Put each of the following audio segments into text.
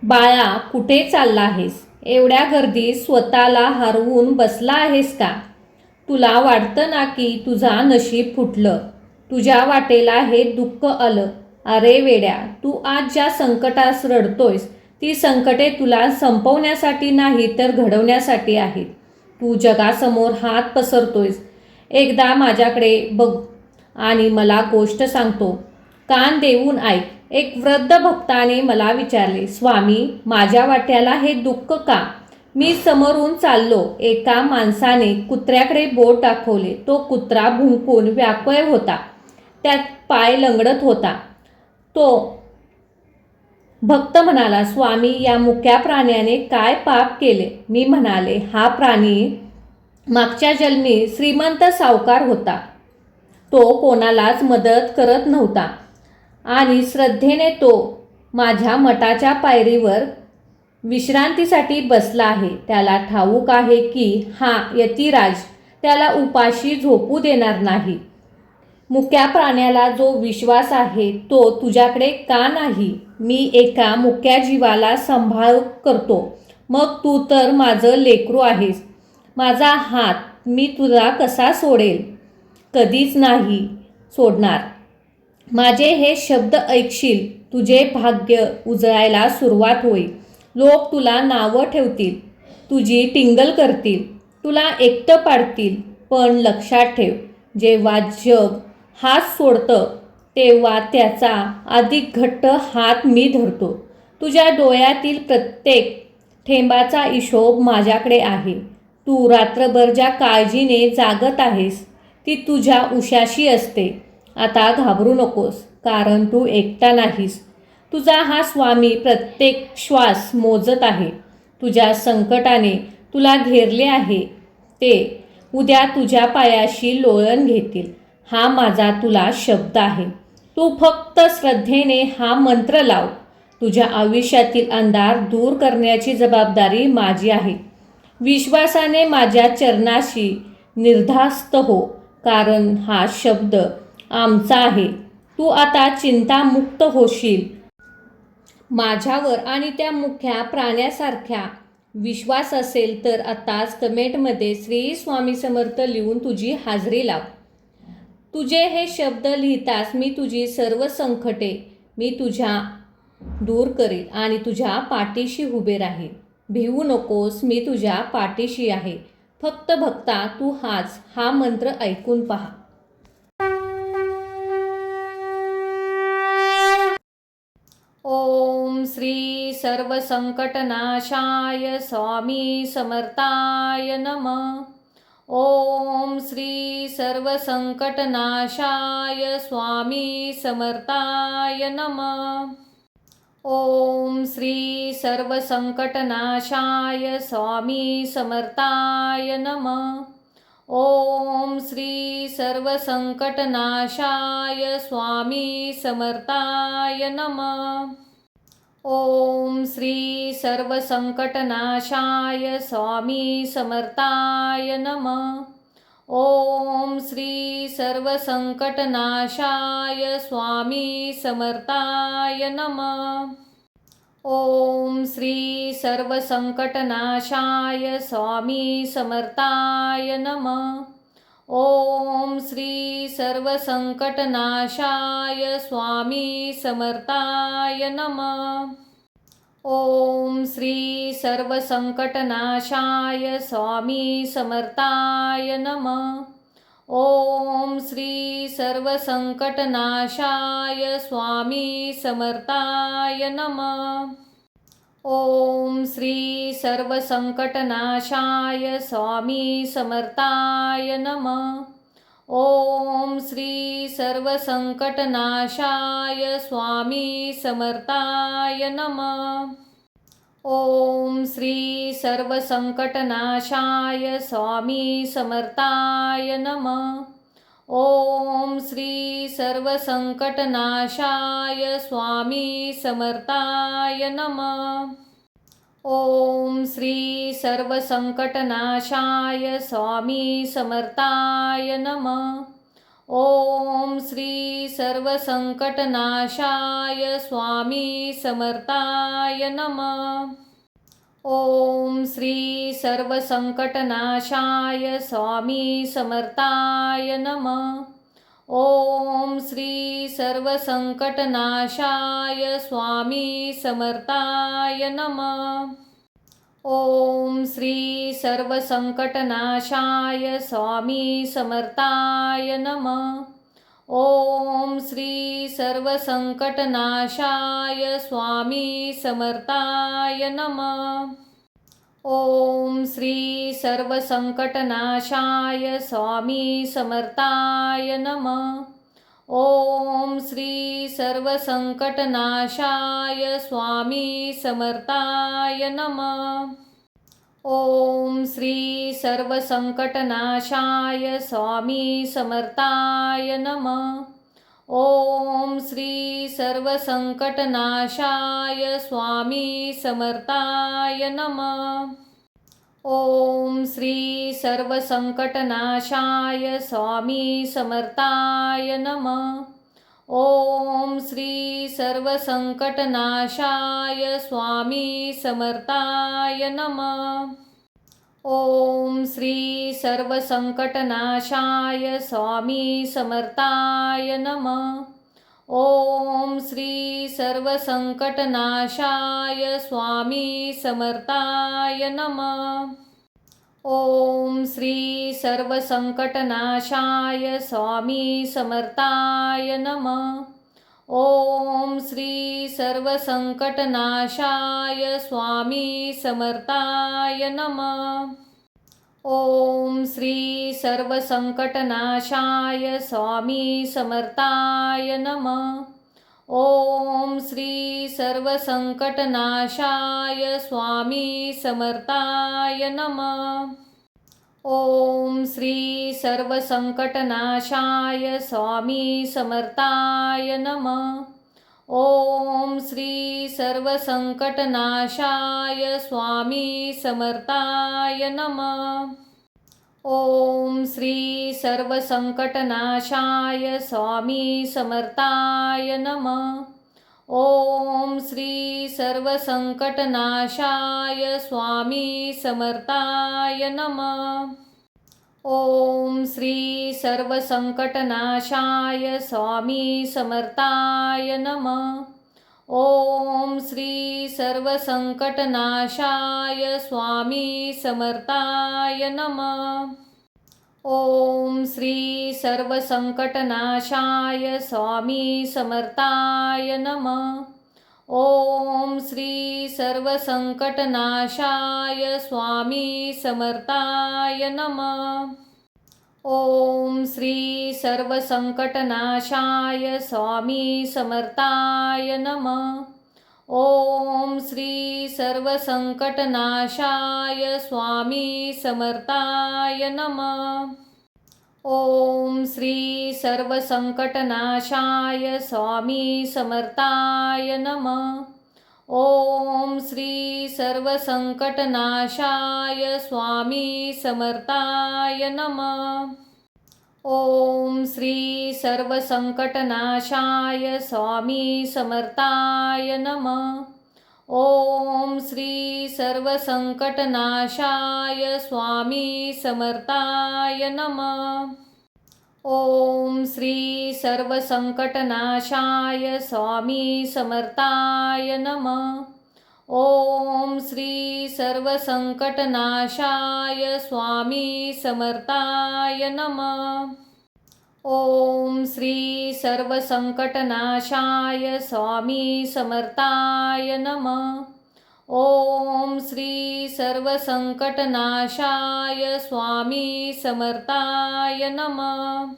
बाळा, कुठे चालला आहेस? एवढ्या गर्दीत स्वतःला हरवून बसला आहेस का? तुला वाटतं ना की तुझा नशीब फुटलं, तुझ्या वाटेला हे दुःख आलं. अरे वेड्या, तू आज ज्या संकटास रडतोयस ती संकटे तुला संपवण्यासाठी नाही तर घडवण्यासाठी आहेत. तू जगासमोर हात पसरतोयस. एकदा माझ्याकडे बघ आणि मला गोष्ट सांगतो. कान देऊन ऐक. एक वृद्ध भक्ताने मला विचारले, स्वामी, माझ्या वाट्याला हे दुःख का? मी समोरून चाललो. एका माणसाने कुत्र्याकडे बोट दाखवले. तो कुत्रा भुंकून व्याकुळ होता. त्यात पाय लंगडत होता. तो भक्त म्हणाला, स्वामी, या मुक्या प्राण्याने काय पाप केले? मी म्हणाले, हा प्राणी मागच्या जन्मी श्रीमंत सावकार होता. तो कोणालाच मदत करत नव्हता आणि श्रद्धेने तो माझ्या मठाच्या पायरीवर विश्रांतीसाठी बसला आहे. त्याला ठाऊक आहे की हा यतिराज त्याला उपाशी झोपू देणार नाही. मुक्या प्राण्याला जो विश्वास आहे तो तुझ्याकडे का नाही? मी एका मुक्या जीवाला सांभाळ करतो. मग तू तर माझं लेकरू आहेस. माझा हात मी तुला कसा सोडेल? कधीच नाही सोडणार. माझे हे शब्द ऐकशील, तुझे भाग्य उजळायला सुरुवात होईल. लोक तुला नावं ठेवतील, तुझी टिंगल करतील, तुला एकटं पाडतील. पण लक्षात ठेव, जेव्हा जग हात सोडतं तेव्हा त्याचा अधिक घट्ट हात मी धरतो. तुझ्या डोळ्यातील प्रत्येक थेंबाचा हिशोब माझ्याकडे आहे. तू रात्रभर ज्या काळजीने जागत आहेस ती तुझ्या उशाशी असते. आता घाबरू नकोस, कारण तू एकटा नाहीस. तुझा हा स्वामी प्रत्येक श्वास मोजत आहे. तुझ्या संकटाने तुला घेरले आहे ते उद्या तुझ्या पायाशी लोळण घेतील. हा माझा तुला शब्द आहे. तू फक्त श्रद्धेने हा मंत्र लाव. तुझ्या आयुष्यातील अंधार दूर करण्याची जबाबदारी माझी आहे. विश्वासाने माझ्या चरणाशी निर्धास्त हो, कारण हा शब्द आमचा आहे. तू आता चिंतामुक्त होशील. माझ्यावर आणि त्या मुख्या प्राण्यासारख्या विश्वास असेल तर आताच कमेंटमध्ये श्री स्वामी समर्थ लिहून तुझी हाजरी लाव. तुझे हे शब्द लिहितास मी तुझी सर्व संकटे मी तुझ्या दूर करेल आणि तुझ्या पाठीशी उभे राहील. भिवू नकोस, मी तुझ्या पाठीशी आहे. फक्त भक्ता, तू हा मंत्र ऐकून पहा. ओम श्री सर्वसंकटनाशाय स्वामी समर्थाय नमः. ओम श्री सर्वसंकटनाशाय स्वामी समर्थाय नमः. ओम श्री सर्वसंकटनाशाय स्वामी समर्थाय नमः. ओम श्री सर्वसंकटनाशाय स्वामी समर्थाय नमः. ओम श्री सर्वसंकटनाशाय स्वामी समर्थाय नमः. ओम श्री सर्वसंकटनाशाय स्वामी समर्थाय नमः. ओम श्री सर्वसंकटनाशाय स्वामी समर्थाय नमः. ओम श्री सर्वसंकटनाशाय स्वामी समर्थाय नमः. ओम श्री सर्वसंकटनाशाय स्वामी समर्थाय नमः. ओम श्री सर्वसंकटनाशाय स्वामी समर्थाय नमः. ओम श्री सर्वसंकटनाशाय स्वामी समर्थाय नमः. ओम श्री सर्वसंकटनाशाय स्वामी समर्थाय नमः. ओम श्री सर्वसंकटनाशाय स्वामी समर्थाय नमः. ओम श्री सर्वसंकटनाशाय स्वामी समर्थाय नमः. ओम श्री सर्वसंकटनाशाय स्वामी समर्थाय नमः. ओम श्री सर्वसंकटनाशाय स्वामी समर्थाय नमः। ओम श्री सर्वसंकटनाशाय स्वामी समर्थाय नमः। ओम श्री सर्वसंकटनाशाय स्वामी समर्थाय नमः। ओम श्री सर्वसंकटनाशाय स्वामी समर्थाय नमः। ओम श्री सर्वसंकटनाशाय स्वामी समर्थाय नमः। ओम श्री सर्वसंकटनाशाय स्वामी समर्थाय नमः। ओम श्री सर्वसंकटनाशाय स्वामी समर्थाय नमः। ओम श्री सर्वसंकटनाशाय स्वामी समर्थाय नमः। ओम श्री सर्वसंकटनाशाय स्वामी समर्थाय नमः। ओम श्री सर्वसंकटनाशाय स्वामी समर्थाय नमः। ओम श्री सर्वसंकटनाशाय स्वामी समर्थाय नमः। ओम श्री सर्वसंकटनाशाय स्वामी समर्थाय नमः। ओम श्री सर्वसंकटनाशाय स्वामी समर्थाय नमः। ओम श्री सर्वसंकटनाशाय स्वामी समर्थाय नमः। ओम श्री सर्वसंकटनाशाय स्वामी समर्थाय नमः। ओम श्री सर्वसंकटनाशाय स्वामी समर्थाय नमः। ओम श्री सर्वसंकटनाशाय स्वामी समर्थाय नमः। ओम श्री सर्वसंकटनाशाय स्वामी समर्थाय नमः। ओम श्री सर्वसंकटनाशाय स्वामी समर्थाय नमः। ओम श्री सर्वसंकटनाशाय स्वामी समर्थाय नमः। ओम श्री सर्वसंकटनाशाय स्वामी समर्थाय नमः। ओम श्री सर्वसंकटनाशाय स्वामी समर्थाय नमः। ओम श्री सर्वसंकटनाशाय स्वामी समर्थाय नमः। ओम श्री सर्वसंकटनाशाय स्वामी समर्थाय नमः। ओम श्री सर्वसंकटनाशाय स्वामी समर्थाय नमः। ओम श्री सर्वसंकटनाशाय स्वामी समर्थाय नमः। ओम श्री सर्वसंकटनाशाय स्वामी समर्थाय नमः। ओम श्री सर्वसंकटनाशाय स्वामी समर्थाय नमः। ओम श्री सर्वसंकटनाशाय स्वामी समर्थाय नमः। ओम श्री सर्वसंकटनाशाय स्वामी समर्थाय नमः। ओम श्री सर्वसंकटनाशाय स्वामी समर्थाय नमः। ओम श्री सर्वसंकटनाशाय स्वामी समर्थाय नमः। ओम श्री सर्वसंकटनाशाय स्वामी समर्थाय नमः। ओम श्री सर्वसंकटनाशाय स्वामी समर्थाय नमः। ओम श्री सर्वसंकटनाशाय स्वामी समर्थाय नमः।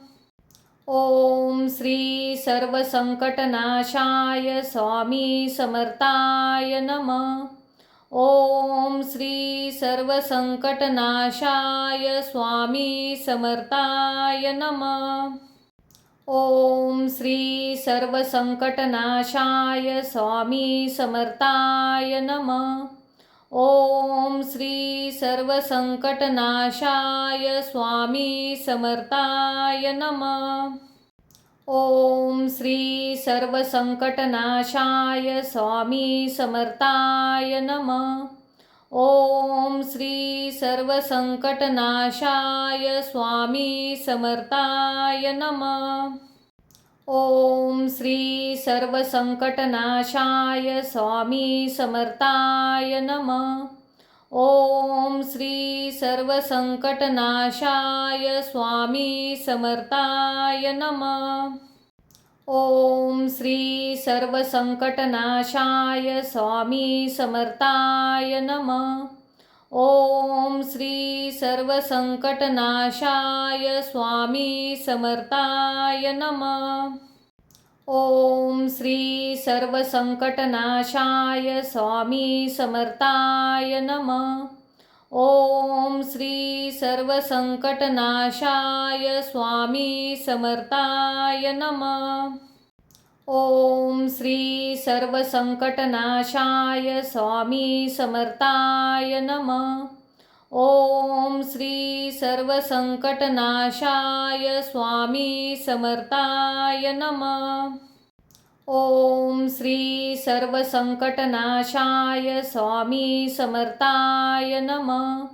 ओम श्री सर्वसंकटनाशाय स्वामी समर्थाय नमः। ओम श्री सर्वसंकटनाशाय स्वामी समर्थाय नमः। ओम श्री सर्वसंकटनाशाय स्वामी समर्थाय नमः। ओम श्री सर्वसंकटनाशाय स्वामी समर्थाय नमः। ओम श्री सर्वसंकटनाशाय स्वामी समर्थाय नमः। ओम श्री सर्वसंकटनाशाय स्वामी समर्थाय नमः। ओम श्री सर्वसंकटनाशाय स्वामी समर्थाय नमः। ओम श्री सर्वसंकटनाशाय स्वामी समर्थाय नमः। ओम श्री सर्वसंकटनाशाय स्वामी समर्थाय नमः। ओम श्री सर्वसंकटनाशाय स्वामी समर्थाय नमः। ओम श्री सर्वसंकटनाशाय स्वामी समर्थाय नमः। ओम श्री सर्वसंकटनाशाय स्वामी समर्थाय नमः। ओम श्री सर्वसंकटनाशाय स्वामी समर्थाय नमः। ओम श्री सर्वसंकटनाशाय स्वामी समर्थाय नमः। ओम श्री सर्वसंकटनाशाय स्वामी समर्थाय नमः।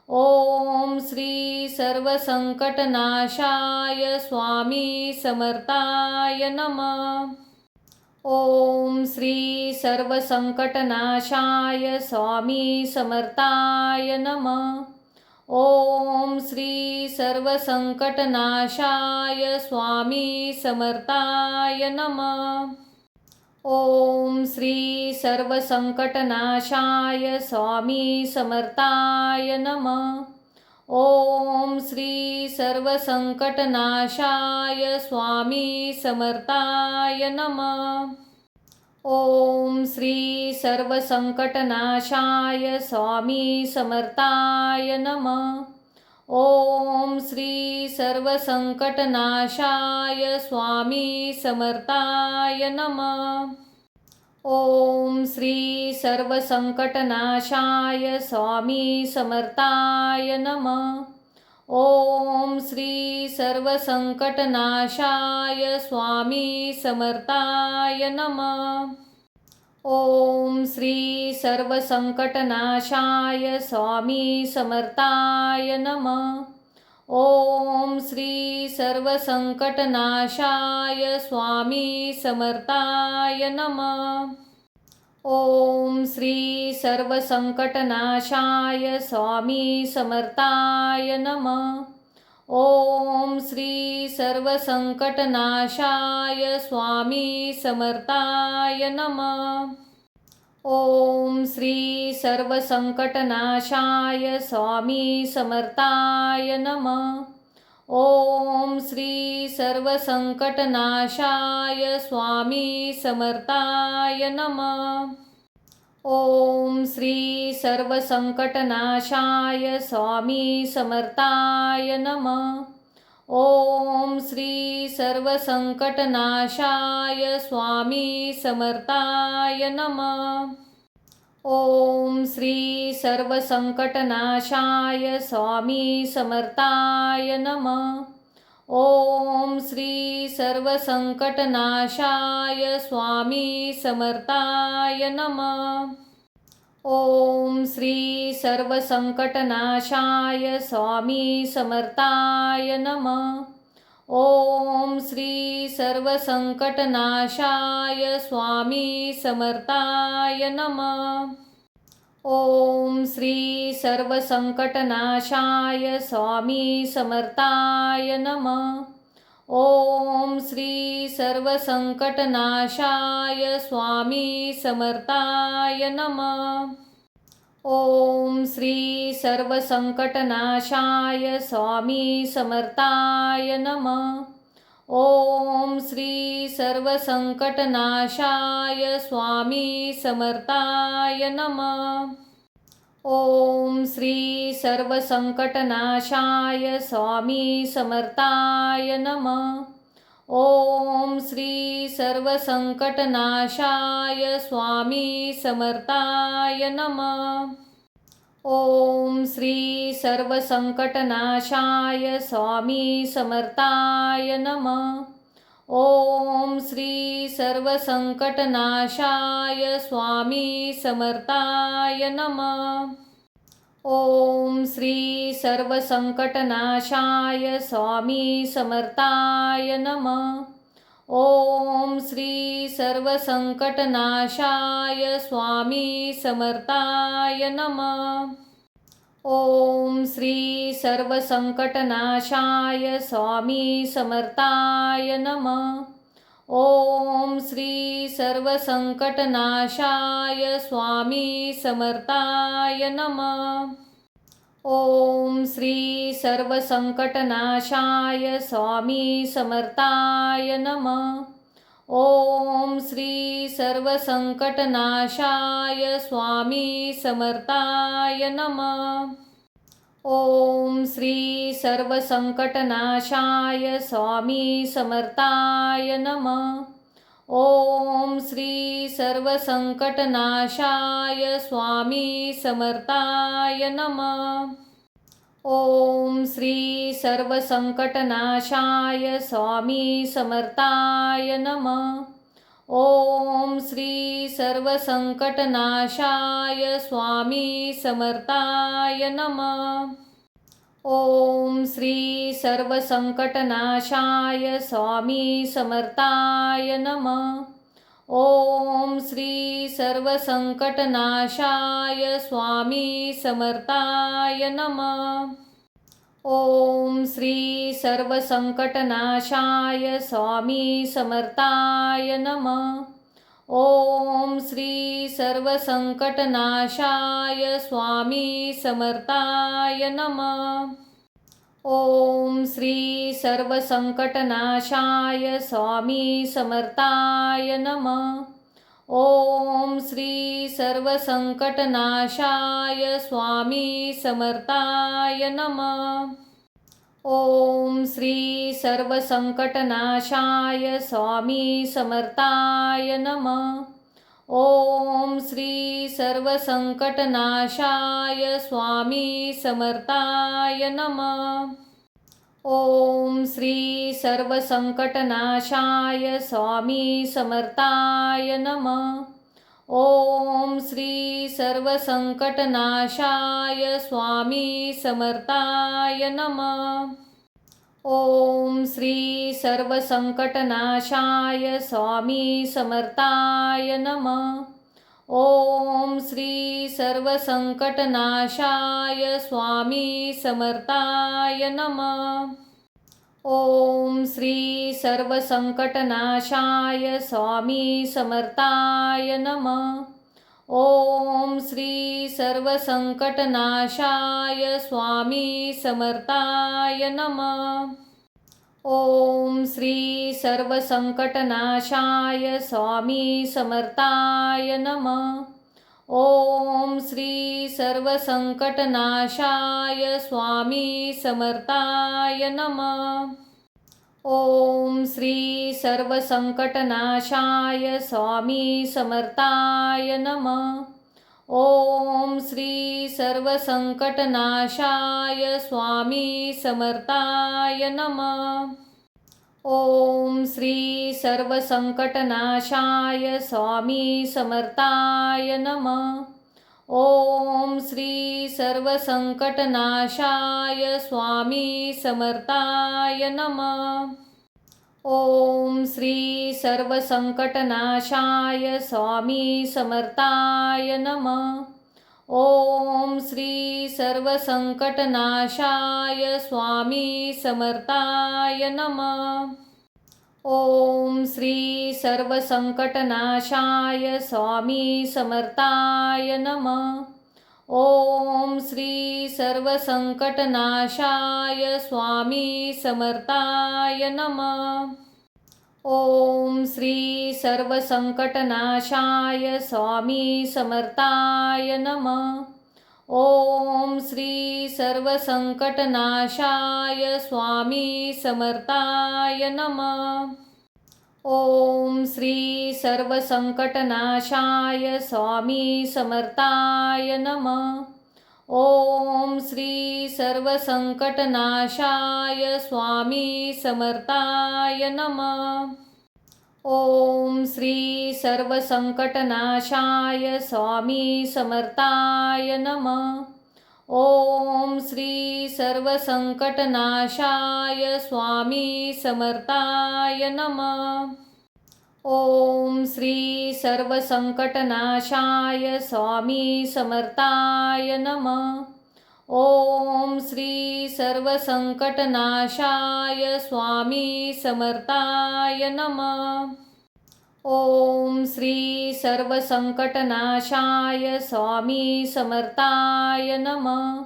ओम श्री सर्वसंकटनाशाय स्वामी समर्थाय नमः। ओम श्री सर्वसंकटनाशाय स्वामी समर्थाय नमः। ओम श्री सर्वसंकटनाशाय स्वामी समर्थाय नमः। ओम श्री सर्वसंकटनाशाय स्वामी समर्थाय नमः। ओम श्री सर्वसंकटनाशाय स्वामी समर्थाय नमः। ओम श्री सर्वसंकटनाशाय स्वामी समर्थाय नमः। ओम श्री सर्वसंकटनाशाय स्वामी समर्थाय नमः। ओम श्री सर्वसंकटनाशाय स्वामी समर्थाय नमः। ओम श्री सर्वसंकटनाशाय स्वामी समर्थाय नमः। ओम श्री सर्वसंकटनाशाय स्वामी समर्थाय नमः। ओम श्री सर्वसंकटनाशाय स्वामी समर्थाय नमः। ओम श्री सर्वसंकटनाशाय स्वामी समर्थाय नमः। ओम श्री सर्वसंकटनाशाय स्वामी समर्थाय नमः। ओम श्री सर्वसंकटनाशाय स्वामी समर्थाय नमः। ओम श्री सर्वसंकटनाशाय स्वामी समर्थाय नमः। ओम श्री सर्वसंकटनाशाय स्वामी समर्थाय नमः। ओम श्री सर्वसंकटनाशाय स्वामी समर्थाय नमः। ओम श्री सर्वसंकटनाशाय स्वामी समर्थाय नमः। ओम श्री सर्वसंकटनाशाय स्वामी समर्थाय नमः। ओम श्री सर्वसंकटनाशाय स्वामी समर्थाय नमः। ओम श्री सर्वसंकटनाशाय स्वामी समर्थाय नमः। ओम श्री सर्वसंकटनाशाय स्वामी समर्थाय नमः। ओम श्री सर्वसंकटनाशाय स्वामी समर्थाय नमः। ओम श्री सर्वसंकटनाशाय स्वामी समर्थाय नमः। ओम श्री सर्वसंकटनाशाय स्वामी समर्थाय नमः। ओम श्री सर्वसंकटनाशाय स्वामी समर्थाय नमः। ओम श्री सर्वसंकटनाशाय स्वामी समर्थाय नमः। ओम श्री सर्वसंकटनाशाय स्वामी समर्थाय नमः। ओम श्री सर्वसंकटनाशाय स्वामी समर्थाय नमः। ओम श्री सर्वसंकटनाशाय स्वामी समर्थाय नमः। ओम श्री सर्वसंकटनाशाय स्वामी समर्थाय नमः। ओम श्री सर्वसंकटनाशाय स्वामी समर्थाय नमः। ओम श्री सर्वसंकटनाशाय स्वामी समर्थाय नमः। ओम श्री सर्वसंकटनाशाय स्वामी समर्थाय नमः। ओम श्री सर्वसंकटनाशाय स्वामी समर्थाय नमः। ओम श्री सर्वसंकटनाशाय स्वामी समर्थाय नमः। ओम श्री सर्वसंकटनाशाय स्वामी समर्थाय नमः। ओम श्री सर्वसंकटनाशाय स्वामी समर्थाय नमः। ओम श्री सर्वसंकटनाशाय स्वामी समर्थाय नमः। ओम श्री सर्वसंकटनाशाय स्वामी समर्थाय नमः। ओम श्री सर्वसंकटनाशाय स्वामी समर्थाय नमः। ओम श्री सर्वसंकटनाशाय स्वामी समर्थाय नमः। ओम श्री सर्वसंकटनाशाय स्वामी समर्थाय नमः। ओम श्री सर्वसंकटनाशाय स्वामी समर्थाय नमः। ओम श्री सर्वसंकटनाशाय स्वामी समर्थाय नमः। ओम श्री सर्वसंकटनाशाय स्वामी समर्थाय नमः। ओम श्री सर्वसंकटनाशाय स्वामी समर्थाय नमः। ओम श्री सर्वसंकटनाशाय स्वामी समर्थाय नमः। ओम श्री सर्वसंकटनाशाय स्वामी समर्थाय नमः। ओम श्री सर्वसंकटनाशाय स्वामी समर्थाय नमः। ओम श्री सर्वसंकटनाशाय स्वामी समर्थाय नमः। ओम श्री सर्वसंकटनाशाय स्वामी समर्थाय नमः। ओम श्री सर्वसंकटनाशाय स्वामी समर्थाय नमः। ओम श्री सर्वसंकटनाशाय स्वामी समर्थाय नमः। ओम श्री सर्वसंकटनाशाय स्वामी समर्थाय नमः। ओम श्री सर्वसंकटनाशाय स्वामी समर्थाय नमः। ओम श्री सर्वसंकटनाशाय स्वामी समर्थाय नमः। ओम श्री सर्वसंकटनाशाय स्वामी समर्थाय नमः। ओम श्री सर्वसंकटनाशाय स्वामी समर्थाय नमः। ओम श्री सर्वसंकटनाशाय स्वामी समर्थाय नमः। ओम श्री सर्वसंकटनाशाय स्वामी समर्थाय नमः। ओम श्री सर्वसंकटनाशाय स्वामी समर्थाय नमः। ओम श्री सर्वसंकटनाशाय स्वामी समर्थाय नमः। ओम श्री सर्वसंकटनाशाय स्वामी समर्थाय नमः। ओम श्री सर्वसंकटनाशाय स्वामी समर्थाय नमः। ओम श्री सर्वसंकटनाशाय स्वामी समर्थाय नमः। ओम श्री सर्वसंकटनाशाय स्वामी समर्थाय नमः। ओम श्री सर्वसंकटनाशाय स्वामी समर्थाय नमः। ओम श्री सर्वसंकटनाशाय स्वामी समर्थाय नमः। ओम श्री सर्वसंकटनाशाय स्वामी समर्थाय नमः। ओम श्री सर्वसंकटनाशाय स्वामी समर्थाय नमः। ओम श्री सर्वसंकटनाशाय स्वामी समर्थाय नमः।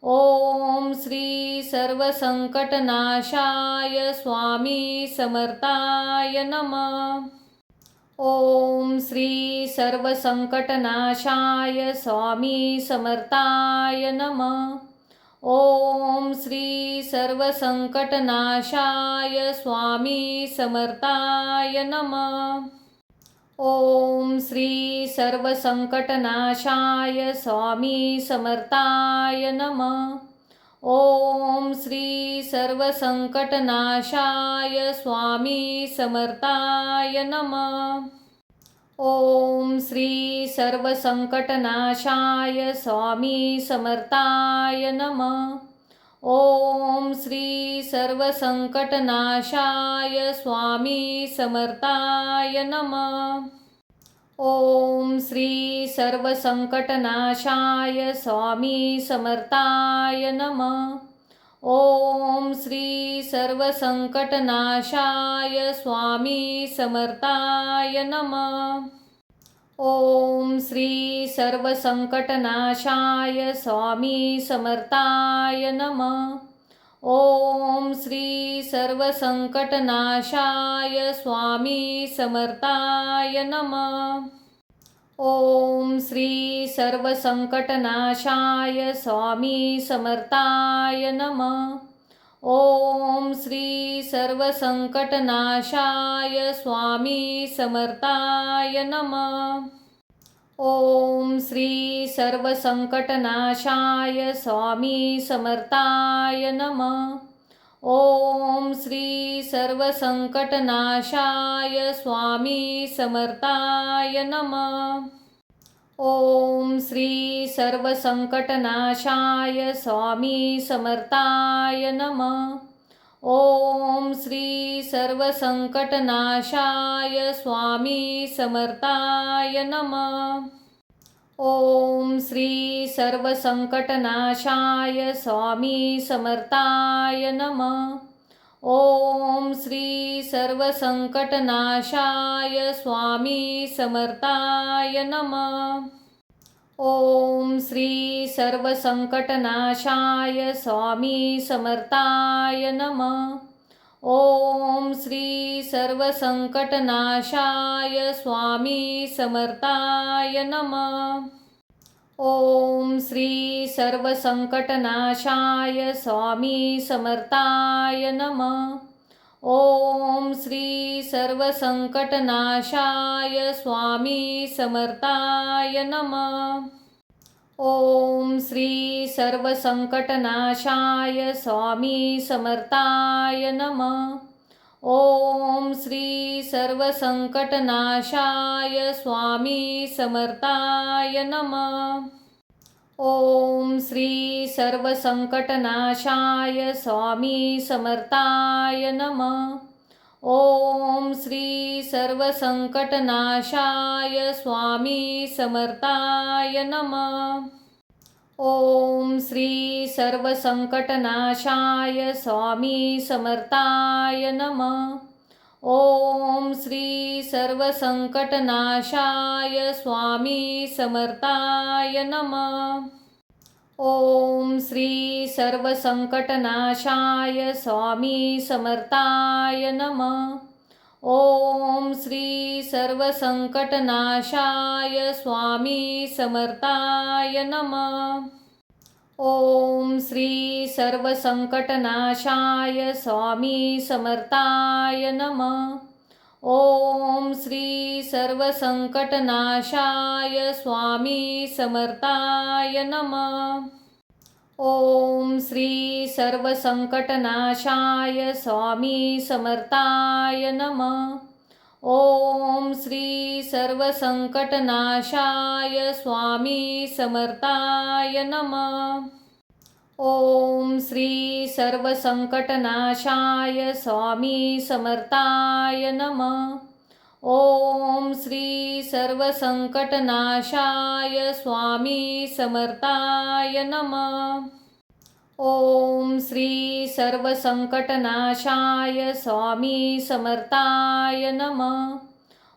ओम श्री सर्वसंकटनाशाय स्वामी समर्थाय नमः। ओम श्री सर्वसंकटनाशाय स्वामी समर्थाय नमः। ओम श्री सर्वसंकटनाशाय स्वामी समर्थाय नमः। ओम श्री सर्वसंकटनाशाय स्वामी समर्थाय नमः। ओम श्री सर्वसंकटनाशाय स्वामी समर्थाय नमः। ओम श्री सर्वसंकटनाशाय स्वामी समर्थाय नमः। ओम श्री सर्वसंकटनाशाय स्वामी समर्थाय नमः। ओम श्री सर्वसंकटनाशाय स्वामी समर्थाय नमः। ओम श्री सर्वसंकटनाशाय स्वामी समर्थाय नमः। ओम श्री सर्वसंकटनाशाय स्वामी समर्थाय नमः। ओम श्री सर्वसंकटनाशाय स्वामी समर्थाय नमः। ओम श्री सर्वसंकटनाशाय स्वामी समर्थाय नमः। ओम श्री सर्वसंकटनाशाय स्वामी समर्थाय नमः। ओम श्री सर्वसंकटनाशाय स्वामी समर्थाय नमः। ओम श्री सर्वसंकटनाशाय स्वामी समर्थाय नमः। ओम श्री सर्वसंकटनाशाय स्वामी समर्थाय नमः। ओम श्री सर्वसंकटनाशाय स्वामी समर्थाय नमः। ओम श्री सर्वसंकटनाशाय स्वामी समर्थाय नमः। ओम श्री सर्वसंकटनाशाय स्वामी समर्थाय नमः। ओम श्री सर्वसंकटनाशाय स्वामी समर्थाय नमः। ओम श्री सर्वसंकटनाशाय स्वामी समर्थाय नमः। ओम श्री सर्वसंकटनाशाय स्वामी समर्थाय नमः। ओम श्री सर्वसंकटनाशाय स्वामी समर्थाय नमः। ओम श्री सर्वसंकटनाशाय स्वामी समर्थाय नमः। ओम श्री सर्वसंकटनाशाय स्वामी समर्थाय नमः। ओम श्री सर्वसंकटनाशाय स्वामी समर्थाय नमः। ओम श्री सर्वसंकटनाशाय स्वामी समर्थाय नमः। ओम श्री सर्वसंकटनाशाय स्वामी समर्थाय नमः। ओम श्री सर्वसंकटनाशाय स्वामी समर्थाय नमः। ओम श्री सर्वसंकटनाशाय स्वामी समर्थाय नमः। ओम श्री सर्वसंकटनाशाय स्वामी समर्थाय नमः। ओम श्री सर्वसंकटनाशाय स्वामी समर्थाय नमः। ओम श्री सर्वसंकटनाशाय स्वामी समर्थाय नमः। ओम श्री सर्वसंकटनाशाय स्वामी समर्थाय नमः। ओम श्री सर्वसंकटनाशाय स्वामी समर्थाय नमः। ओम श्री सर्वसंकटनाशाय स्वामी समर्थाय नमः। ओम श्री सर्वसंकटनाशाय स्वामी समर्थाय नमः। ओम श्री सर्वसंकटनाशाय स्वामी समर्थाय नमः।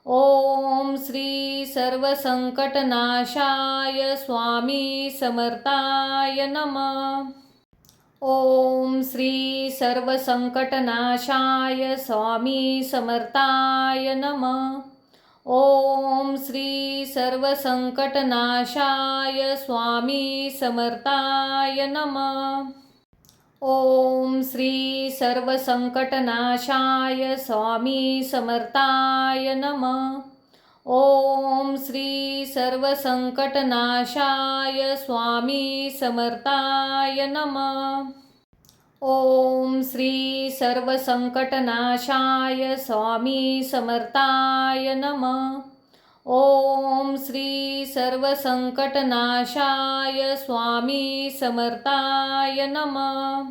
ओम श्री सर्वसंकटनाशाय स्वामी समर्थाय नमः। ओम श्री सर्वसंकटनाशाय स्वामी समर्थाय नमः। ओम श्री सर्वसंकटनाशाय स्वामी समर्थाय नमः। ओम श्री सर्वसंकटनाशाय स्वामी समर्थाय नमः। ओम श्री सर्वसंकटनाशाय स्वामी समर्थाय नमः। ओम श्री सर्वसंकटनाशाय स्वामी समर्थाय नमः। ओम श्री सर्वसंकटनाशाय स्वामी समर्थाय नमः।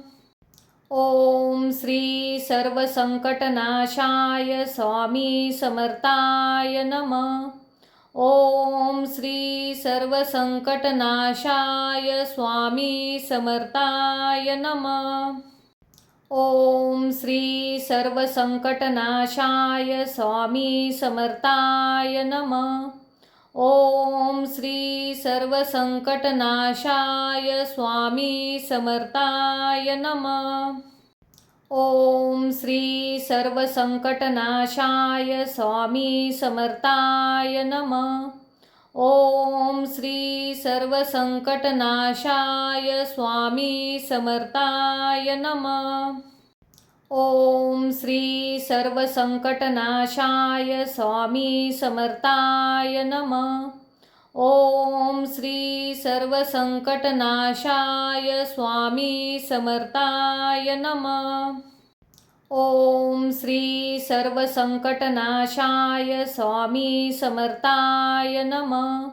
ओम श्री सर्वसंकटनाशाय स्वामी समर्थाय नमः। ओम श्री सर्वसंकटनाशाय स्वामी समर्थाय नमः। ओम श्री सर्वसंकटनाशाय स्वामी समर्थाय नमः। ओम श्री सर्वसंकटनाशाय स्वामी समर्थाय नमः। ओम श्री सर्वसंकटनाशाय स्वामी समर्थाय नमः। ओम श्री सर्वसंकटनाशाय स्वामी समर्थाय नमः। ओम श्री सर्वसंकटनाशाय स्वामी समर्थाय नमः। ओम श्री सर्वसंकटनाशाय स्वामी समर्थाय नमः। ओम श्री सर्वसंकटनाशाय स्वामी समर्थाय नमः।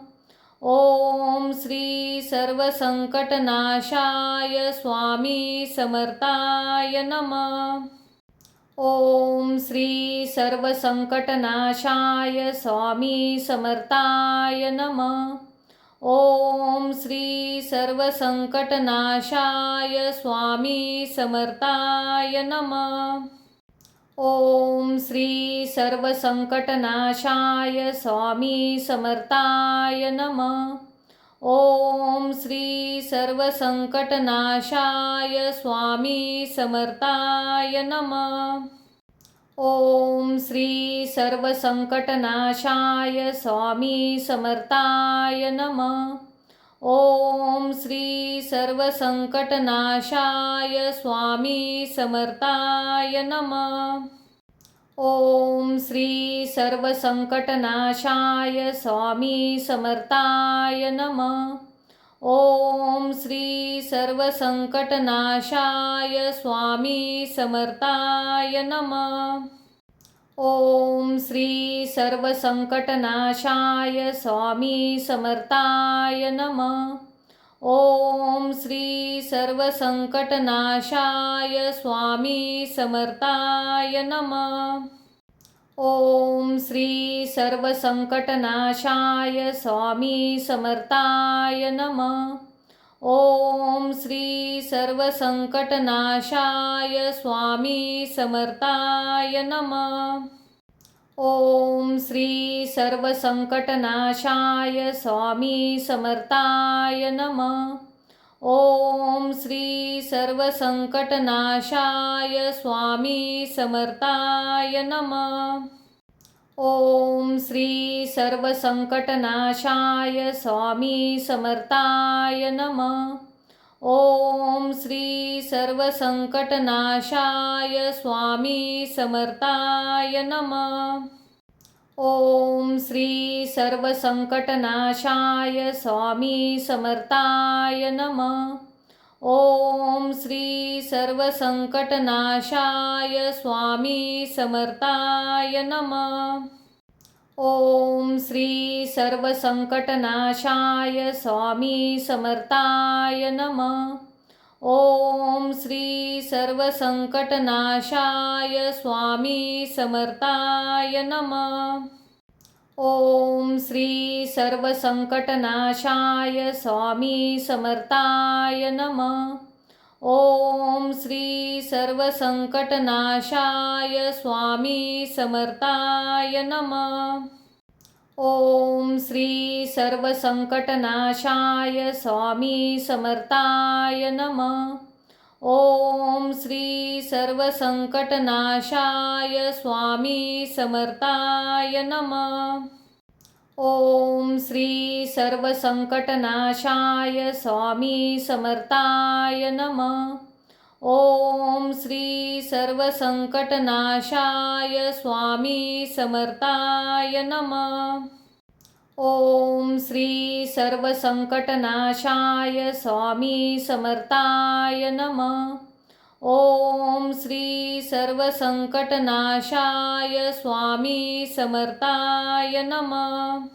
ओम श्री सर्वसंकटनाशाय स्वामी समर्थाय नमः। ओम श्री सर्वसंकटनाशाय स्वामी समर्थाय नमः। ओम श्री सर्वसंकटनाशाय स्वामी समर्थाय नमः। ओम श्री सर्वसंकटनाशाय स्वामी समर्थाय नमः। ओम श्री सर्वसंकटनाशाय स्वामी समर्थाय नमः। ओम श्री सर्वसंकटनाशाय स्वामी समर्थाय नमः। ओम श्री सर्वसंकटनाशाय स्वामी समर्थाय नमः। ओम श्री सर्वसंकटनाशाय स्वामी समर्थाय नमः। ओम श्री सर्वसंकटनाशाय स्वामी समर्थाय नमः। ओम श्री सर्वसंकटनाशाय स्वामी समर्थाय नमः। ओम श्री सर्वसंकटनाशाय स्वामी समर्थाय नमः। ओम श्री सर्वसंकटनाशाय स्वामी समर्थाय नमः। ओम श्री सर्वसंकटनाशाय स्वामी समर्थाय नमः। ओम श्री सर्वसंकटनाशाय स्वामी समर्थाय नमः। ओम श्री सर्वसंकटनाशाय स्वामी समर्थाय नमः। ओम श्री सर्वसंकटनाशाय स्वामी समर्थाय नमः। ओम श्री सर्वसंकटनाशाय स्वामी समर्थाय नमः। ओम श्री सर्वसंकटनाशाय स्वामी समर्थाय नमः। ओम श्री सर्वसंकटनाशाय स्वामी समर्थाय नमः। ओम श्री सर्वसंकटनाशाय स्वामी समर्थाय नमः। ओम श्री सर्वसंकटनाशाय स्वामी समर्थाय नमः। ओम श्री सर्वसंकटनाशाय स्वामी समर्थाय नमः। ओम श्री सर्वसंकटनाशाय स्वामी समर्थाय नमः। ओम श्री सर्वसंकटनाशाय स्वामी समर्थाय नमः। ओम श्री सर्वसंकटनाशाय स्वामी समर्थाय नमः। ओम श्री सर्वसंकटनाशाय स्वामी समर्थाय नमः। ओम श्री सर्वसंकटनाशाय स्वामी समर्थाय नमः। ओम श्री सर्वसंकटनाशाय स्वामी समर्थाय नमः। ओम श्री सर्वसंकटनाशाय स्वामी समर्थाय नमः।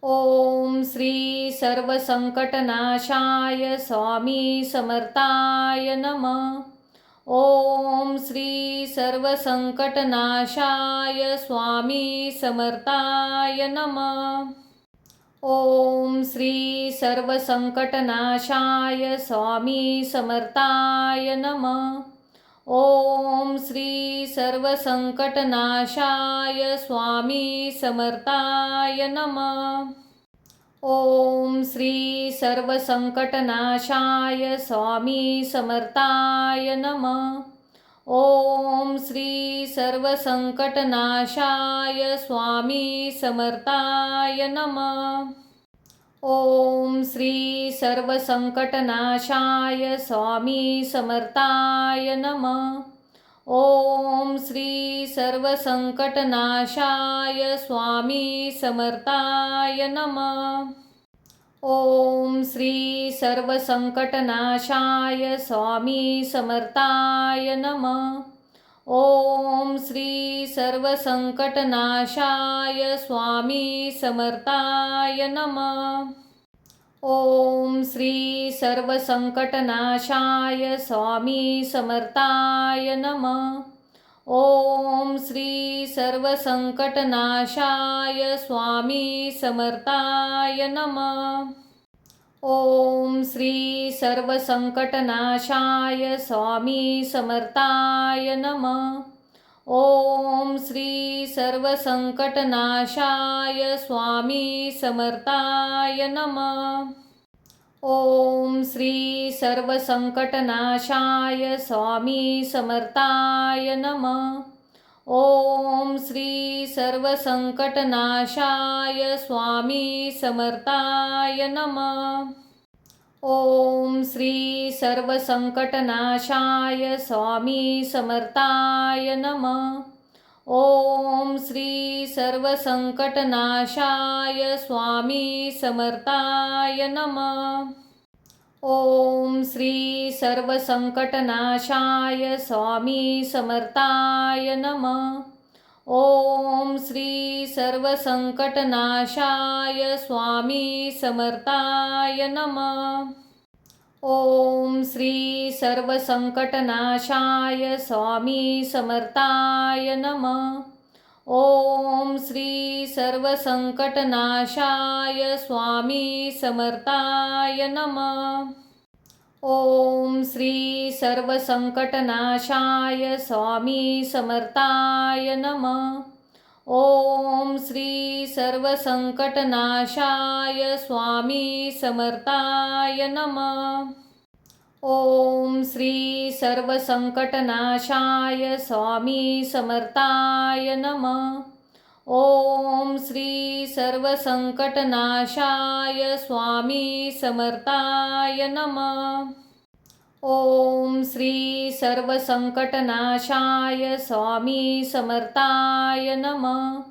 ओम श्री सर्वसंकटनाशाय स्वामी समर्थाय नमः। ओम श्री सर्वसंकटनाशाय स्वामी समर्थाय नमः। ओम श्री सर्वसंकटनाशाय स्वामी समर्थाय नमः। ओम श्री सर्वसंकटनाशाय स्वामी समर्थाय नमः। ओम श्री सर्वसंकटनाशाय स्वामी समर्थाय नमः। ओम श्री सर्वसंकटनाशाय स्वामी समर्थाय नमः। ओम श्री सर्वसंकटनाशाय स्वामी समर्थाय नमः। ओम श्री सर्वसंकटनाशाय स्वामी समर्थाय नमः। ओम श्री सर्वसंकटनाशाय स्वामी समर्थाय नमः। ओम श्री सर्वसंकटनाशाय स्वामी समर्थाय नमः। ओम श्री सर्वसंकटनाशाय स्वामी समर्थाय नमः। ओम श्री सर्वसंकटनाशाय स्वामी समर्थाय नमः। ओम श्री सर्वसंकटनाशाय स्वामी समर्थाय नमः। ओम श्री सर्वसंकटनाशाय स्वामी समर्थाय नमः। ओम श्री सर्वसंकटनाशाय स्वामी समर्थाय नमः। ओम श्री सर्वसंकटनाशाय स्वामी समर्थाय नमः। ओम श्री सर्वसंकटनाशाय स्वामी समर्थाय नमः। ओम श्री सर्वसंकटनाशाय स्वामी समर्थाय नमः। ओम श्री सर्वसंकटनाशाय स्वामी समर्थाय नमः। ओम श्री सर्वसंकटनाशाय स्वामी समर्थाय नमः। ओम श्री सर्वसंकटनाशाय स्वामी समर्थाय नमः। ओम श्री सर्वसंकटनाशाय स्वामी समर्थाय नमः। ओम श्री सर्वसंकटनाशाय स्वामी समर्थाय नमः। ओम श्री सर्वसंकटनाशाय स्वामी समर्थाय नमः। ओम श्री सर्वसंकटनाशाय स्वामी समर्थाय नमः। ओम श्री सर्वसंकटनाशाय स्वामी समर्थाय नमः। ओम श्री सर्वसंकटनाशाय स्वामी समर्थाय नमः।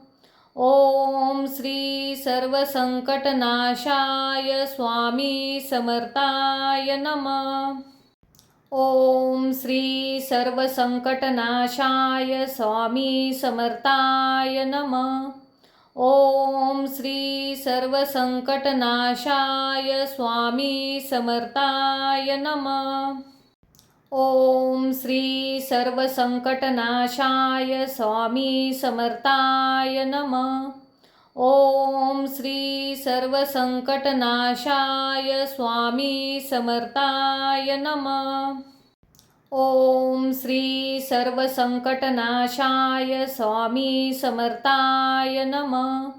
ओम श्री सर्वसंकटनाशाय स्वामी समर्थाय नमः। ओम श्री सर्वसंकटनाशाय स्वामी समर्थाय नमः। ओम श्री सर्वसंकटनाशाय स्वामी समर्थाय नमः। ओम श्री सर्वसंकटनाशाय स्वामी समर्थाय नमः। ओम श्री सर्वसंकटनाशाय स्वामी समर्थाय नमः। ओम श्री सर्वसंकटनाशाय स्वामी समर्थाय नमः।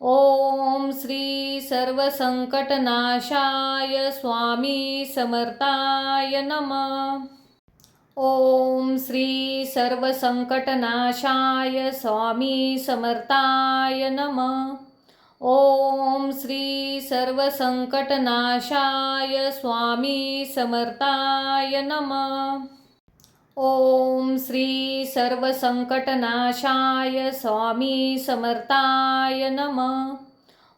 ओम श्री सर्वसंकटनाशाय स्वामी समर्थाय नमः। ओम श्री सर्वसंकटनाशाय स्वामी समर्थाय नमः। ओम श्री सर्वसंकटनाशाय स्वामी समर्थाय नमः। ओम श्री सर्वसंकटनाशाय स्वामी समर्थाय नमः।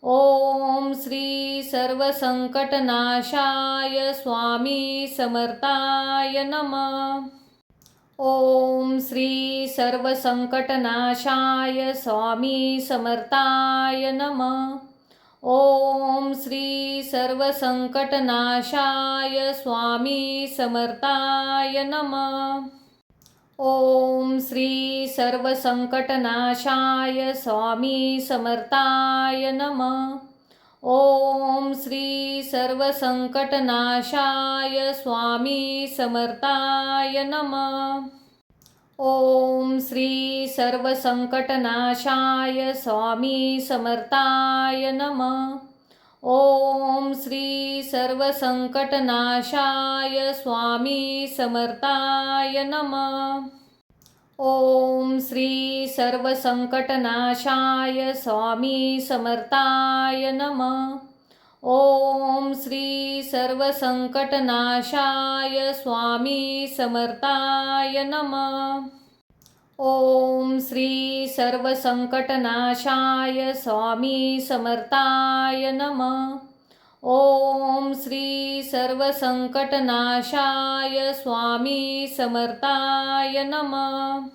ओम श्री सर्वसंकटनाशाय स्वामी समर्थाय नमः। ओम श्री सर्वसंकटनाशाय स्वामी समर्थाय नमः। ओम श्री सर्वसंकटनाशाय स्वामी समर्थाय नमः। ओम श्री सर्वसंकटनाशाय स्वामी समर्थाय नमः। ओम श्री सर्वसंकटनाशाय स्वामी समर्थाय नमः। ओम श्री सर्वसंकटनाशाय स्वामी समर्थाय नमः। ओम श्री सर्वसंकटनाशाय स्वामी समर्थाय नमः। ओम श्री सर्वसंकटनाशाय स्वामी समर्थाय नमः। ओम श्री सर्वसंकटनाशाय स्वामी समर्थाय नमः। ओम श्री सर्वसंकटनाशाय स्वामी समर्थाय नमः। ओम श्री सर्वसंकटनाशाय स्वामी समर्थाय नमः।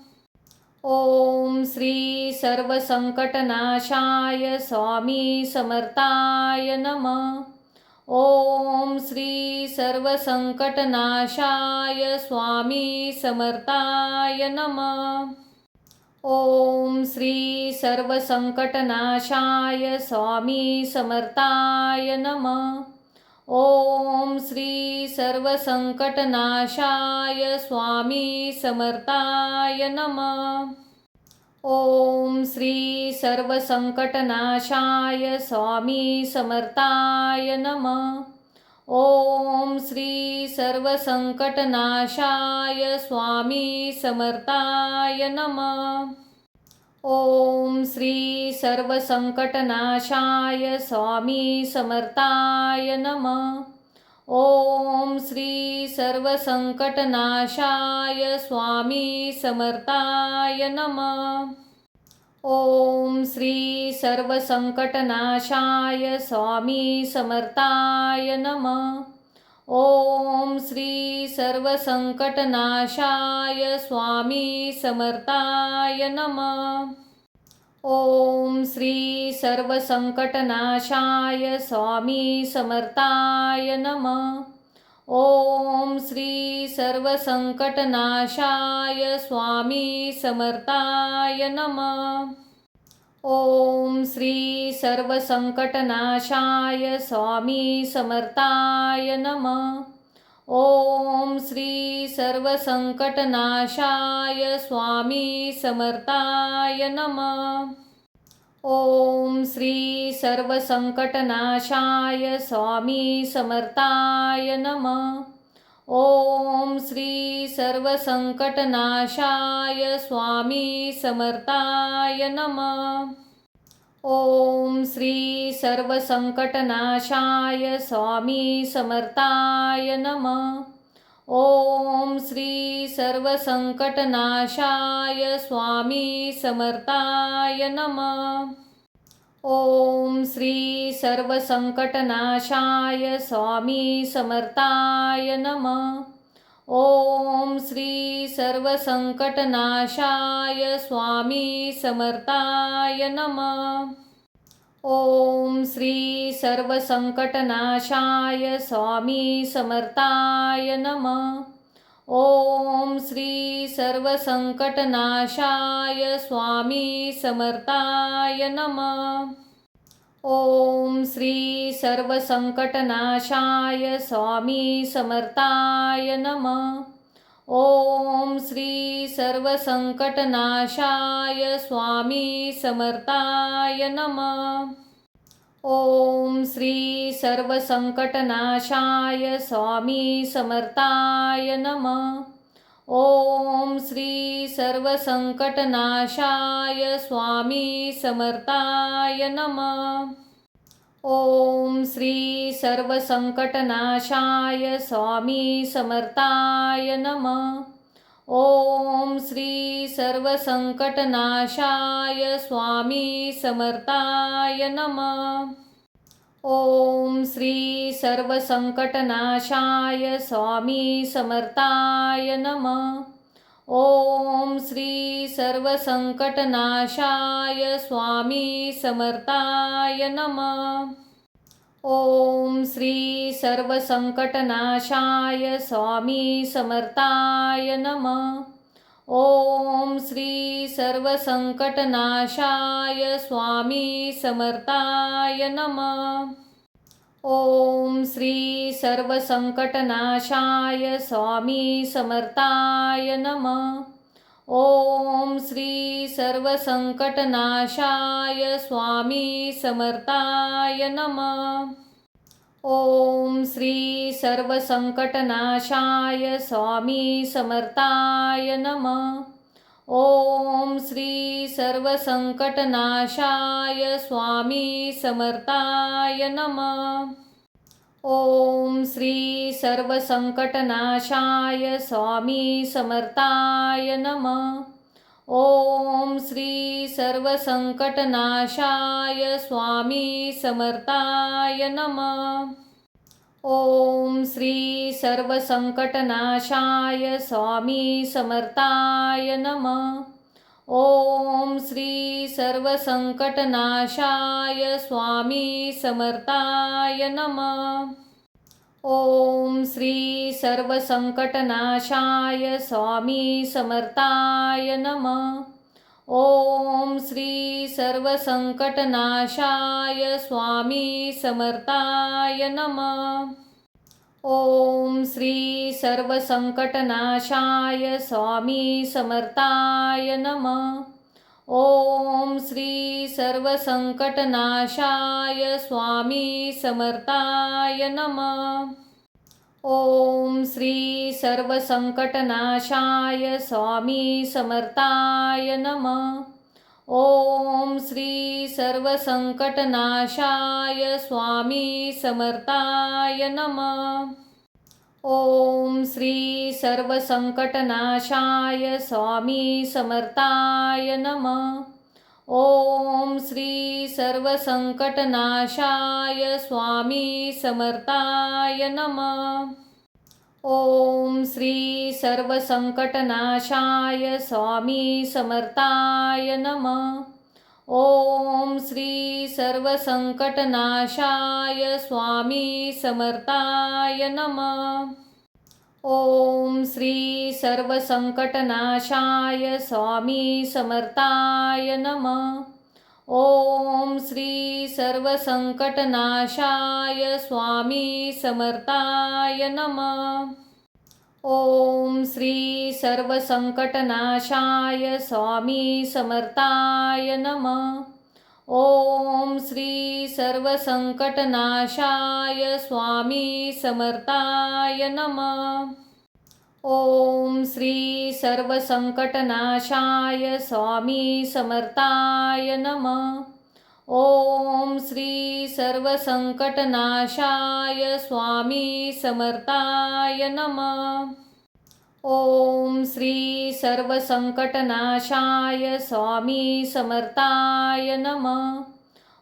ओम श्री सर्वसंकटनाशाय स्वामी समर्थाय नमः। ओम श्री सर्वसंकटनाशाय स्वामी समर्थाय नमः। ओम श्री सर्वसंकटनाशाय स्वामी समर्थाय नमः। ओम श्री सर्वसंकटनाशाय स्वामी समर्थाय नमः। ओम श्री सर्वसंकटनाशाय स्वामी समर्थाय नमः। ओम श्री सर्वसंकटनाशाय स्वामी समर्थाय नमः। ओम श्री सर्वसंकटनाशाय स्वामी समर्थाय नमः। ओम श्री सर्वसंकटनाशाय स्वामी समर्थाय नमः। ओम श्री सर्वसंकटनाशाय स्वामी समर्थाय नमः। ओम श्री सर्वसंकटनाशाय स्वामी समर्थाय नमः। ओम श्री सर्वसंकटनाशाय स्वामी समर्थाय नमः। ओम श्री सर्वसंकटनाशाय स्वामी समर्थाय नमः। ओम श्री सर्वसंकटनाशाय स्वामी समर्थाय नमः। ओम श्री सर्वसंकटनाशाय स्वामी समर्थाय नमः। ओम श्री सर्वसंकटनाशाय स्वामी समर्थाय नमः। ओम श्री सर्वसंकटनाशाय स्वामी समर्थाय नमः। ओम श्री सर्वसंकटनाशाय स्वामी समर्थाय नमः। ओम श्री सर्वसंकटनाशाय स्वामी समर्थाय नमः। ओम श्री सर्वसंकटनाशाय स्वामी समर्थाय नमः। ओम श्री सर्वसंकटनाशाय स्वामी समर्थाय नमः। ओम श्री सर्वसंकटनाशाय स्वामी समर्थाय नमः। ओम श्री सर्वसंकटनाशाय स्वामी समर्थाय नमः। ओम श्री सर्वसंकटनाशाय स्वामी समर्थाय नमः। ओम श्री सर्वसंकटनाशाय स्वामी समर्थाय नमः। ओम श्री सर्वसंकटनाशाय स्वामी समर्थाय नमः। ओम श्री सर्वसंकटनाशाय स्वामी समर्थाय नमः। ओम श्री सर्वसंकटनाशाय स्वामी समर्थाय नमः। ओम श्री सर्वसंकटनाशाय स्वामी समर्थाय नमः। ओम श्री सर्वसंकटनाशाय स्वामी समर्थाय नमः। ओम श्री सर्वसंकटनाशाय स्वामी समर्थाय नमः। ओम श्री सर्वसंकटनाशाय स्वामी समर्थाय नमः। ओम श्री सर्वसंकटनाशाय स्वामी समर्थाय नमः। ओम श्री सर्वसंकटनाशाय स्वामी समर्थाय नमः। ओम श्री सर्वसंकटनाशाय स्वामी समर्थाय नमः। ओम श्री सर्वसंकटनाशाय स्वामी समर्थाय नमः। ओम श्री सर्वसंकटनाशाय स्वामी समर्थाय नमः। ओम श्री सर्वसंकटनाशाय स्वामी समर्थाय नमः। ओम श्री सर्वसंकटनाशाय स्वामी समर्थाय नमः। ओम श्री सर्वसंकटनाशाय स्वामी समर्थाय नमः। ओम श्री सर्वसंकटनाशाय स्वामी समर्थाय नमः। ओम श्री सर्वसंकटनाशाय स्वामी समर्थाय नमः। ओम श्री सर्वसंकटनाशाय स्वामी समर्थाय नमः। ओम श्री सर्वसंकटनाशाय स्वामी समर्थाय नमः। ओम श्री सर्वसंकटनाशाय स्वामी समर्थाय नमः। ओम श्री सर्वसंकटनाशाय स्वामी समर्थाय नमः। ओम श्री सर्वसंकटनाशाय स्वामी समर्थाय नमः। ओम श्री सर्वसंकटनाशाय स्वामी समर्थाय नमः। ओम श्री सर्वसंकटनाशाय स्वामी समर्थाय नमः। ओम श्री सर्वसंकटनाशाय स्वामी समर्थाय नमः। ओम श्री सर्वसंकटनाशाय स्वामी समर्थाय नमः। ओम श्री सर्वसंकटनाशाय स्वामी समर्थाय नमः। ओम श्री सर्वसंकटनाशाय स्वामी समर्थाय नमः। ओम श्री सर्वसंकटनाशाय स्वामी समर्थाय नमः। ओम श्री सर्वसंकटनाशाय स्वामी समर्थाय नमः। ओम श्री सर्वसंकटनाशाय स्वामी समर्थाय नमः। ओम श्री सर्वसंकटनाशाय स्वामी समर्थाय नमः। ओम श्री सर्वसंकटनाशाय स्वामी समर्थाय नमः।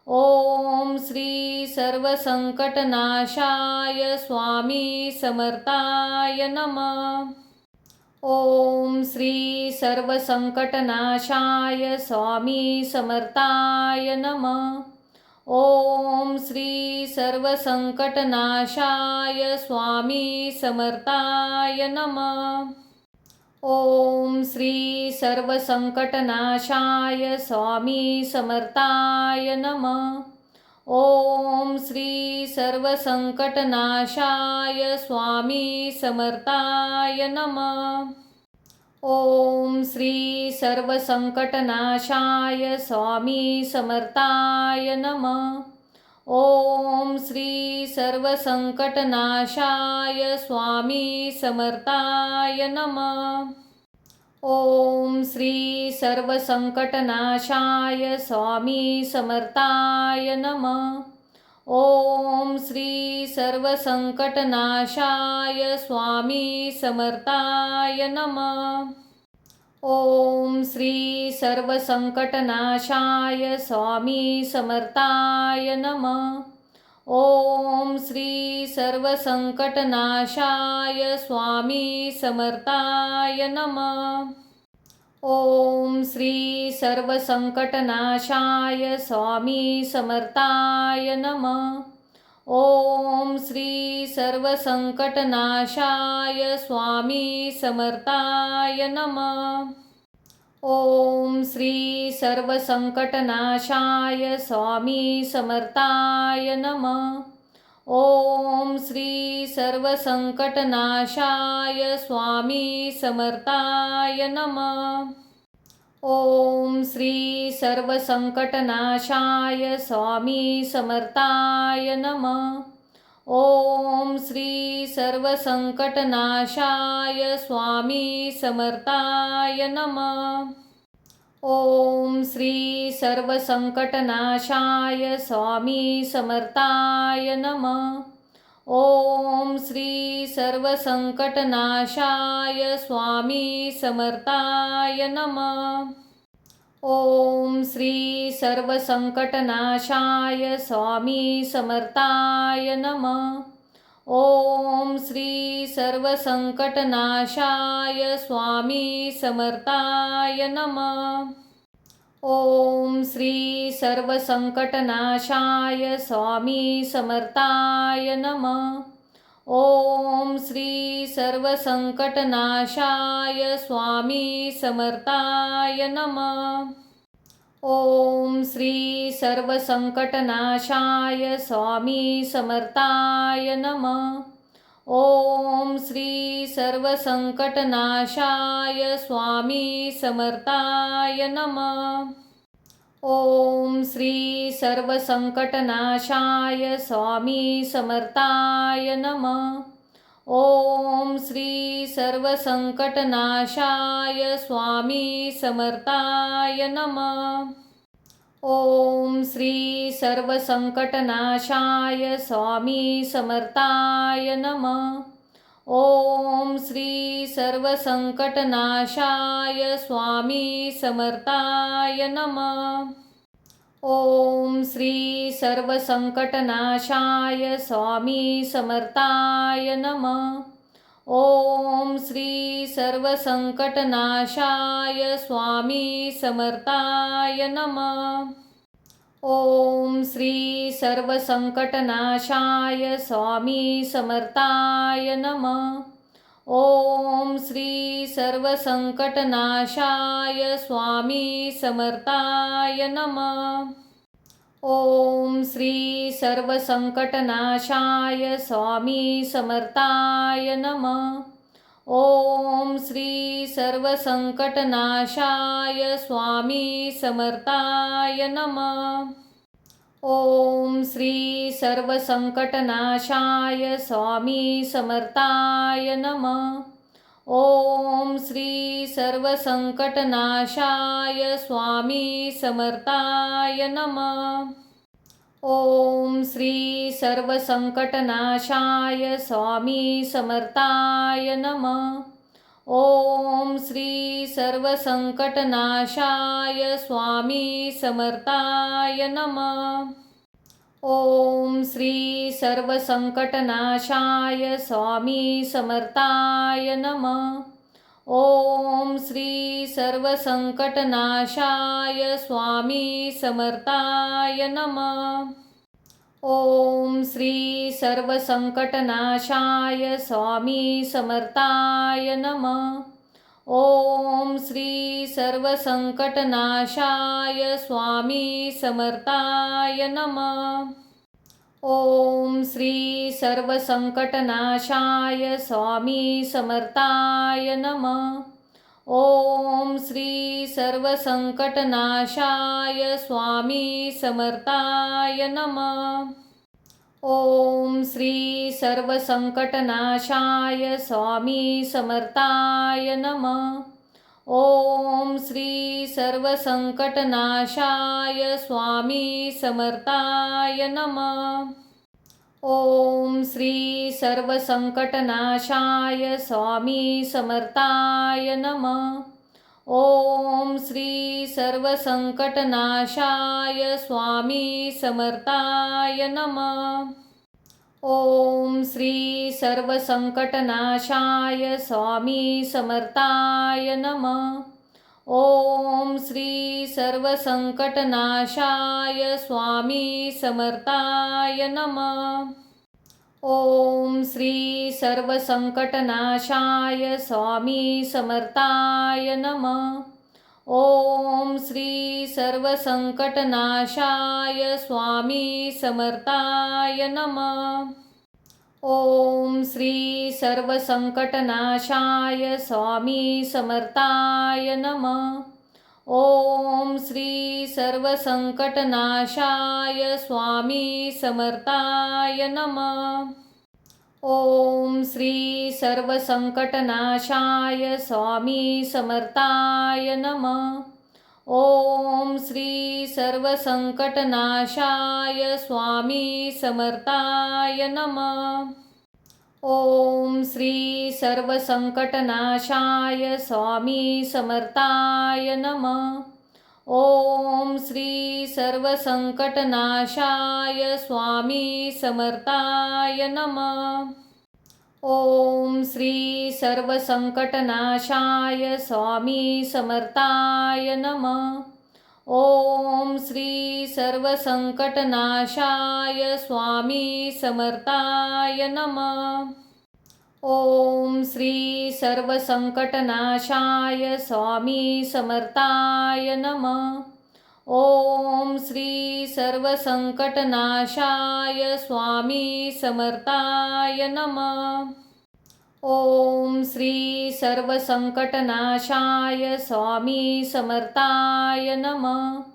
ओम श्री सर्वसंकटनाशाय स्वामी समर्थाय नमः। ओम श्री सर्वसंकटनाशाय स्वामी समर्थाय नमः। ओम श्री सर्वसंकटनाशाय स्वामी समर्थाय नमः। ओम श्री सर्वसंकटनाशाय स्वामी समर्थाय नमः। ओम श्री सर्वसंकटनाशाय स्वामी समर्थाय नमः। ओम श्री सर्वसंकटनाशाय स्वामी समर्थाय नमः। ओम श्री सर्वसंकटनाशाय स्वामी समर्थाय नमः। ओम श्री सर्वसंकटनाशाय स्वामी समर्थाय नमः। ओम श्री सर्वसंकटनाशाय स्वामी समर्थाय नमः। ओम श्री सर्वसंकटनाशाय स्वामी समर्थाय नमः। ओम श्री सर्वसंकटनाशाय स्वामी समर्थाय नमः। ओम श्री सर्वसंकटनाशाय स्वामी समर्थाय नमः। ओम श्री सर्वसंकटनाशाय स्वामी समर्थाय नमः। ओम श्री सर्वसंकटनाशाय स्वामी समर्थाय नमः। ओम श्री सर्वसंकटनाशाय स्वामी समर्थाय नमः। ओम श्री सर्वसंकटनाशाय स्वामी समर्थाय नमः। ओम श्री सर्वसंकटनाशाय स्वामी समर्थाय नमः। ओम श्री सर्वसंकटनाशाय स्वामी समर्थाय नमः। ओम श्री सर्वसंकटनाशाय स्वामी समर्थाय नमः। ओम श्री सर्वसंकटनाशाय स्वामी समर्थाय नमः। ओम श्री सर्वसंकटनाशाय स्वामी समर्थाय नमः। ओम श्री सर्वसंकटनाशाय स्वामी समर्थाय नमः। ओम श्री सर्वसंकटनाशाय स्वामी समर्थाय नमः। ओम श्री सर्वसंकटनाशाय स्वामी समर्थाय नमः। ओम श्री सर्वसंकटनाशाय स्वामी समर्थाय नमः। ओम श्री सर्वसंकटनाशाय स्वामी समर्थाय नमः। ओम श्री सर्वसंकटनाशाय स्वामी समर्थाय नमः। ओम श्री सर्वसंकटनाशाय स्वामी समर्थाय नमः। ओम श्री सर्वसंकटनाशाय स्वामी समर्थाय नमः। ओम श्री सर्वसंकटनाशाय स्वामी समर्थाय नमः। ओम श्री सर्वसंकटनाशाय स्वामी समर्थाय नमः। ओम श्री सर्वसंकटनाशाय स्वामी समर्थाय नमः। ओम श्री सर्वसंकटनाशाय स्वामी समर्थाय नमः। ओम श्री सर्वसंकटनाशाय स्वामी समर्थाय नमः। ओम श्री सर्वसंकटनाशाय स्वामी समर्थाय नमः। ओम श्री सर्वसंकटनाशाय स्वामी समर्थाय नमः। ओम श्री सर्वसंकटनाशाय स्वामी समर्थाय नमः। ओम श्री सर्वसंकटनाशाय स्वामी समर्थाय नमः। ओम श्री सर्वसंकटनाशाय स्वामी समर्थाय नमः। ओम श्री सर्वसंकटनाशाय स्वामी समर्थाय नमः। ओम श्री सर्वसंकटनाशाय स्वामी समर्थाय नमः। ओम श्री सर्वसंकटनाशाय स्वामी समर्थाय नमः। ओम श्री सर्वसंकटनाशाय स्वामी समर्थाय नमः। ओम श्री सर्वसंकटनाशाय स्वामी समर्थाय नमः। ओम श्री सर्वसंकटनाशाय स्वामी समर्थाय नमः। ओम श्री सर्वसंकटनाशाय स्वामी समर्थाय नमः। ओम श्री सर्वसंकटनाशाय स्वामी समर्थाय नमः। ओम श्री सर्वसंकटनाशाय स्वामी समर्थाय नमः। ओम श्री सर्वसंकटनाशाय स्वामी समर्थाय नमः। ओम श्री सर्वसंकटनाशाय स्वामी समर्थाय नमः। ओम श्री सर्वसंकटनाशाय स्वामी समर्थाय नमः। ओम श्री सर्वसंकटनाशाय स्वामी समर्थाय नमः। ओम श्री सर्वसंकटनाशाय स्वामी समर्थाय नमः। ओम श्री सर्वसंकटनाशाय स्वामी समर्थाय नमः। ओम श्री सर्वसंकटनाशाय स्वामी समर्थाय नमः। ओम श्री सर्वसंकटनाशाय स्वामी समर्थाय नमः। ओम श्री सर्वसंकटनाशाय स्वामी समर्थाय नमः। ओम श्री सर्वसंकटनाशाय स्वामी समर्थाय नमः। ओम श्री सर्वसंकटनाशाय स्वामी समर्थाय नमः। ओम श्री सर्वसंकटनाशाय स्वामी समर्थाय नमः। ओम श्री सर्वसंकटनाशाय स्वामी समर्थाय नमः। ओम श्री सर्वसंकटनाशाय स्वामी समर्थाय नमः। ओम श्री सर्वसंकटनाशाय स्वामी समर्थाय नमः। ओम श्री सर्वसंकटनाशाय स्वामी समर्थाय नमः।